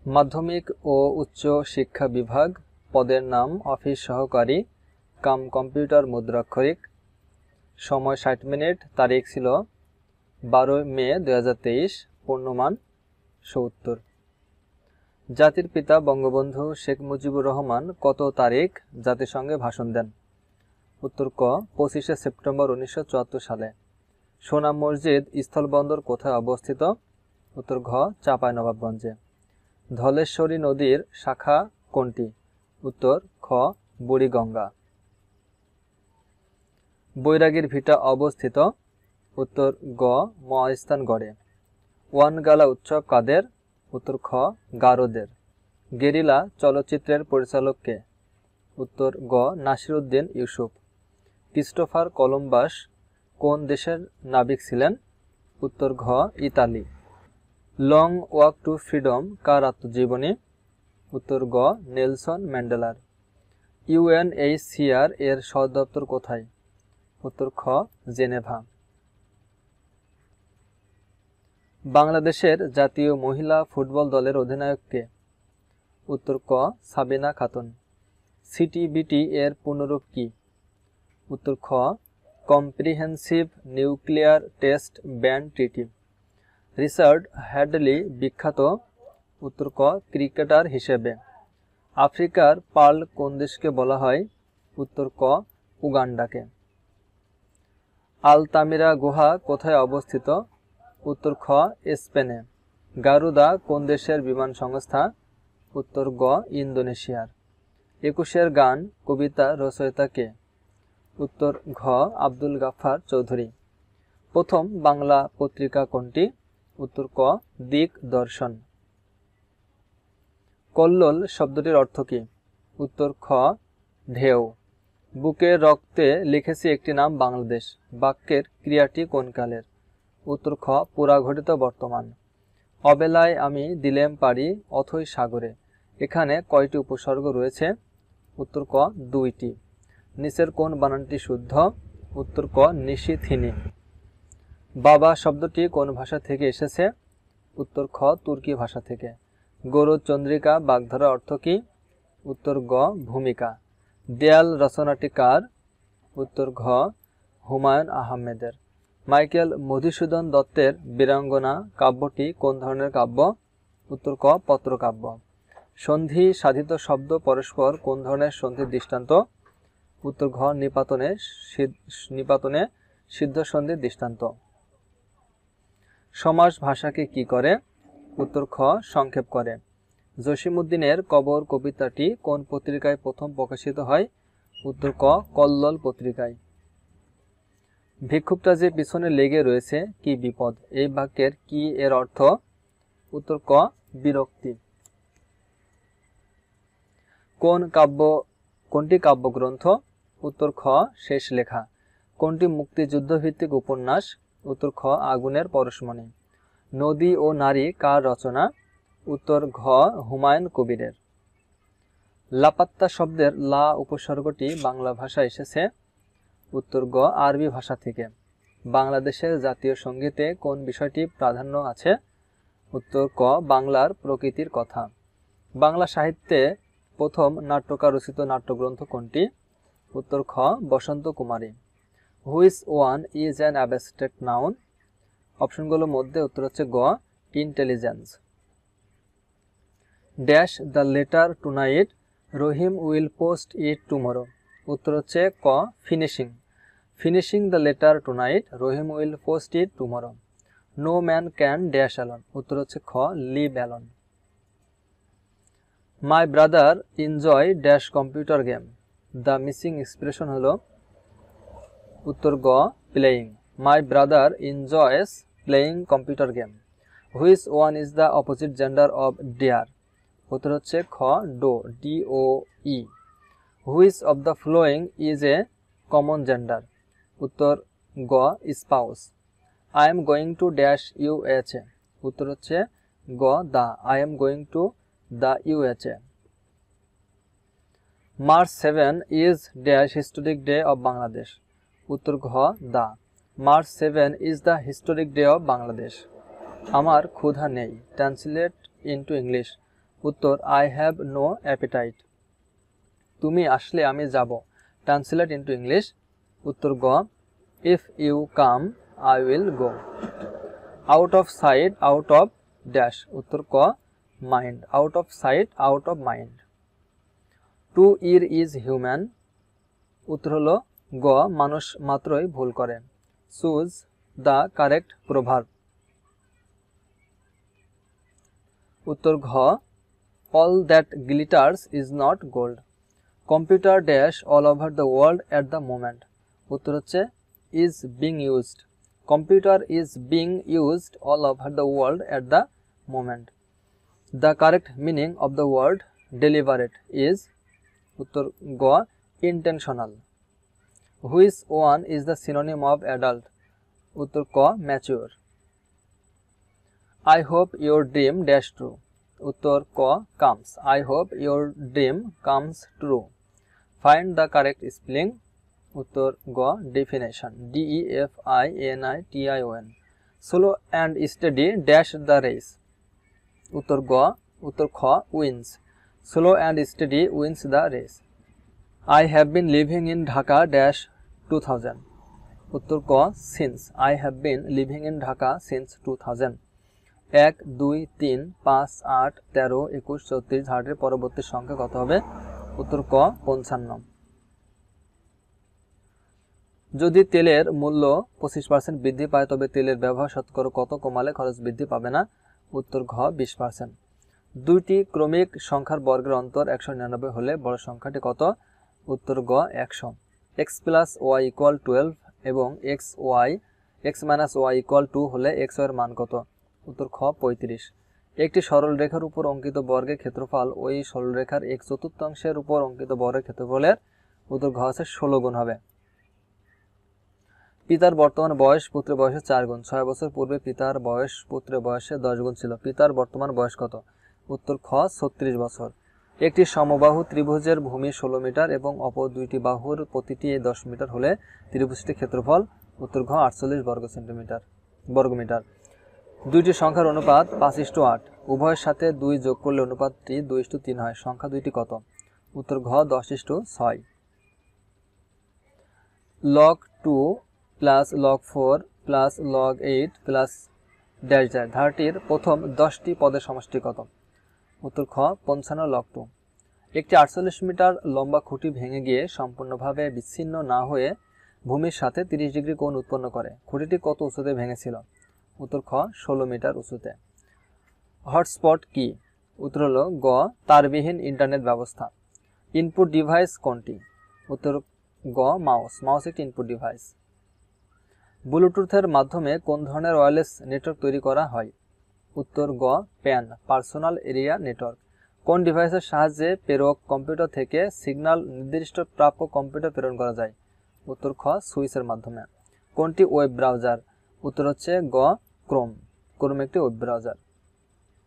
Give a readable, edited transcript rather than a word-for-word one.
মাধ্যমিক ও উচ্চ শিক্ষা বিভাগ, পদের নাম অফিস সহকারী কাম কম্পিউটার মুদ্রাক্ষরিক। সময় 60 মিনিট। তারিখ ছিল 12 মে 2023। পূর্ণমান 70। জাতির পিতা বঙ্গবন্ধু শেখ মুজিবুর রহমান কত তারিখ জাতিসংঘে ভাষণ দেন? উত্তর ক 25শে সেপ্টেম্বর 1974 সালে। সোনা মসজিদ স্থলবন্দর কোথায় অবস্থিত? উত্তর ঘ চাঁপাইনবাবগঞ্জে। ধলেশ্বরী নদীর শাখা কোনটি? উত্তর খ বুড়িগঙ্গা। বৈরাগীর ভিটা অবস্থিত? উত্তর গ মহাস্থানগড়ে। ওয়ানগালা উৎসব কাদের? উত্তর খ গারোদের। গেরিলা চলচ্চিত্রের পরিচালক কে? উত্তর গ নাসিরউদ্দিন ইউসুফ। ক্রিস্টোফার কলম্বাস কোন দেশের নাবিক ছিলেন? উত্তর ঘ Italy. Long walk to freedom কার আত্মজীবনী? উত্তর গ নেলসন ম্যান্ডেলার। ইউএনএইচসিআর এর সদর দপ্তর কোথায়? উত্তর খ জেনেভা। বাংলাদেশের জাতীয় মহিলা ফুটবল দলের অধিনায়ক কে? উত্তর ক সাবিনা খাতুন। সিটিবিটি এর পূর্ণরূপ কি? উত্তর খ comprehensive nuclear test ban treaty. Richard Hadlee বিখ্যাত? উত্তর ক ক্রিকেটার হিসেবে। আফ্রিকার পার্ল কোন দেশকে বলা হয়? উত্তর ক উগান্ডাকে। আলতামিরা গুহা কোথায় অবস্থিত? উত্তর খ স্পেনে। গারুদা কোন দেশের বিমান সংস্থা? উত্তর গ ইন্দোনেশিয়ার। একুশের গান কবিতা রচয়িতা কে? উত্তর ঘ আব্দুল গাফফার চৌধুরী। প্রথম বাংলা পত্রিকা কোনটি? উত্তর ক দিক দর্শন। কল্লোল শব্দটির অর্থ কি? উত্তর খ ঢেউ। বুকের রক্তে লিখেছি একটি নাম বাংলাদেশ, বাক্যের ক্রিয়াটি কোন কালের? উত্তর খ পুরাঘটিত বর্তমান। অবেলায় আমি দিলেম পারি অথই সাগরে, এখানে কয়টি উপসর্গ রয়েছে? উত্তর ক 2টি। নিচের কোন বানানটি শুদ্ধ? উত্তর ক নিশিথিনী। বাবা শব্দটি কোন ভাষা থেকে এসেছে? উত্তর খ তুর্কি ভাষা থেকে। গরুর চন্দ্রিকা বাগধারা অর্থ কি? উত্তর গ ভূমিকা। দেয়াল রচনাটি কার? উত্তর ঘ হুমায়ুন আহমেদের। মাইকেল মধুসূদন দত্তের বীরাঙ্গনা কাব্যটি কোন ধরনের কাব্য? উত্তর ক পত্রকাব্য। সন্ধি সাধিত শব্দ পরস্পর কোন ধরনের সন্ধির দৃষ্টান্ত? উত্তর ঘ নিপাতনে সিদ্ধ সন্ধির দৃষ্টান্ত। সমাস ভাষাকে কি করে? উত্তর খ সংক্ষেপ করে। জসিমউদ্দিনের কবর কবিতাটি কোন পত্রিকায় প্রথম প্রকাশিত হয়? উত্তর ক কল্লোল পত্রিকায়। ভিক্ষুকটা যে পিছনে লেগে রয়েছে কি বিপদ, এই বাক্যের কি এর অর্থ? উত্তর ক বিরক্তি। কোনটি কাব্যগ্রন্থ? উত্তর খ শেষ লেখা। কোনটি মুক্তিযুদ্ধ ভিত্তিক উপন্যাস? উত্তর খ আগুনের পরশমণি। নদী ও নারী কার রচনা? উত্তর ঘ হুমায়ুন কবিরের। লাপাত্তা শব্দের লা উপসর্গটি বাংলা ভাষায় এসেছে? উত্তর গ আরবি ভাষা থেকে। বাংলাদেশের জাতীয় সঙ্গীতে কোন বিষয়টি প্রাধান্য আছে? উত্তর ক বাংলার প্রকৃতির কথা। বাংলা সাহিত্যে প্রথম নাট্যকার রচিত নাট্যগ্রন্থ কোনটি? উত্তর খ Basanta Kumari. Which one is an abstract noun? অপশনগুলোর মধ্যে উত্তর হচ্ছে গ intelligence. Dash the letter tonight, Rahim will post it tomorrow. উত্তর হচ্ছে ক finishing. Finishing the letter tonight, Rahim will post it tomorrow. No man can dash alone. উত্তর হচ্ছে খ leave alone. My brother enjoy dash computer game, the missing expression হলো? উত্তর গ playing. My brother enjoys playing computer game. Which one is the opposite gender of deer? উত্তর হচ্ছে খ doe, DOE। Which of the following is a common gender? উত্তর গ spouse. I am going to dash USA। উত্তর হচ্ছে গ the. I am going to the USA। March 7 is dash historic day of Bangladesh. উত্তর ঘ দা। March 7 is the historic day of Bangladesh. আমার ক্ষুধা নেই, ট্রান্সলেট ইনটু ইংলিশ। উত্তর I have no appetite. তুমি আসলে আমি যাব, ট্রান্সলেট ইনটু ইংলিশ। উত্তর গ if you come I will go. Out of sight out of dash. উত্তর ক mind, out of sight out of mind. To err is human. উত্তর হলো গ মানুষ মাত্রই ভুল করে। Choose the correct proverb. উত্তর ঘ all that glitters is not gold. Computer dash all over the world at the moment. উত্তর হচ্ছে is being used. Computer is being used all over the world at the moment. The correct meaning of the word deliberate is. উত্তর গ intentional. Which one is the synonym of adult. উত্তর ক mature. I hope your dream dash true. উত্তর ক comes. I hope your dream comes true. Find the correct spelling. উত্তর গ definition. DEFINITION. Slow and steady dash the race. উত্তর গ উত্তর খ wins. Slow and steady wins the race. I have been living in Dhaka dash 2000. উত্তর ক since. I have been living in Dhaka since 2000. 1 2 3 5 8 13 21 34 ধারের পরবর্তী সংখ্যা কত হবে? উত্তর ক 55। যদি তেলের মূল্য 25% বৃদ্ধি পায় তবে তেলের ব্যবহার শতকরা কত কমালে খরচ বৃদ্ধি পাবে না? উত্তর ঘ 20%। দুইটি ক্রমিক সংখ্যার বর্গের অন্তর 199 হলে বড় সংখ্যাটি কত? উত্তর গ 100। x প্লাস y ইকুয়াল 12 এবং x মাইনাস y ইকুয়াল 2 হলে x এর মান কত? উত্তর খ 35। একটি সরলরেখার উপর অঙ্কিত বর্গের ক্ষেত্রফল ওই সরলরেখার 1/4 উপর অঙ্কিত বর্গের ক্ষেত্রফলের। উত্তর ঘ আছে 16 গুণ হবে। পিতার বর্তমান বয়স পুত্রের বয়সের 4 গুণ। 6 বছর পূর্বে পিতার বয়স পুত্রের বয়সের 10 গুণ ছিল। পিতার বর্তমান বয়স কত? উত্তর খ 36 বছর। একটি সমবাহু ত্রিভুজের ভূমি 16 মিটার এবং অপর দুইটি বাহুর প্রতিটি 10 মিটার হলে ত্রিভুজটির ক্ষেত্রফল। উত্তর ঘ 48 বর্গমিটার। দুইটি সংখ্যার অনুপাত 5:8। উভয়ের সাথে 2 যোগ করলে অনুপাতটি 2:3 হয়। সংখ্যা দুইটি কত? উত্তর ঘ 10:6। log 2 plus log 4 plus log 8 plus dash dash ধারটির প্রথম 10টি পদের সমষ্টি কত? উত্তর খ 55 log 2। একটি 48 মিটার লম্বা খুঁটি ভেঙে গিয়ে সম্পূর্ণভাবে বিচ্ছিন্ন না হয়ে ভূমির সাথে 30 ডিগ্রি কোণ উৎপন্ন করে। খুঁটিটি কত উঁচুতে ভেঙেছিল? উত্তর খ 16 মিটার উঁচুতে। হটস্পট কি? উত্তর হলো গ তারবিহীন ইন্টারনেট ব্যবস্থা। ইনপুট ডিভাইস কোনটি? উত্তর গ মাউস একটি ইনপুট ডিভাইস। ব্লুটুথের মাধ্যমে কোন ধরনের ওয়্যারলেস নেটওয়ার্ক তৈরি করা হয়? উত্তর গ প্যান, পার্সোনাল এরিয়া নেটওয়ার্ক। কোন ডিভাইসের সাহায্যে প্রেরক কম্পিউটার থেকে সিগন্যাল নির্দিষ্ট প্রাপ্য কম্পিউটার প্রেরণ করা যায়? উত্তর খ সুইচের মাধ্যমে। কোনটি ওয়েব ব্রাউজার? উত্তর হচ্ছে গ ক্রোম একটি ওয়েব ব্রাউজার।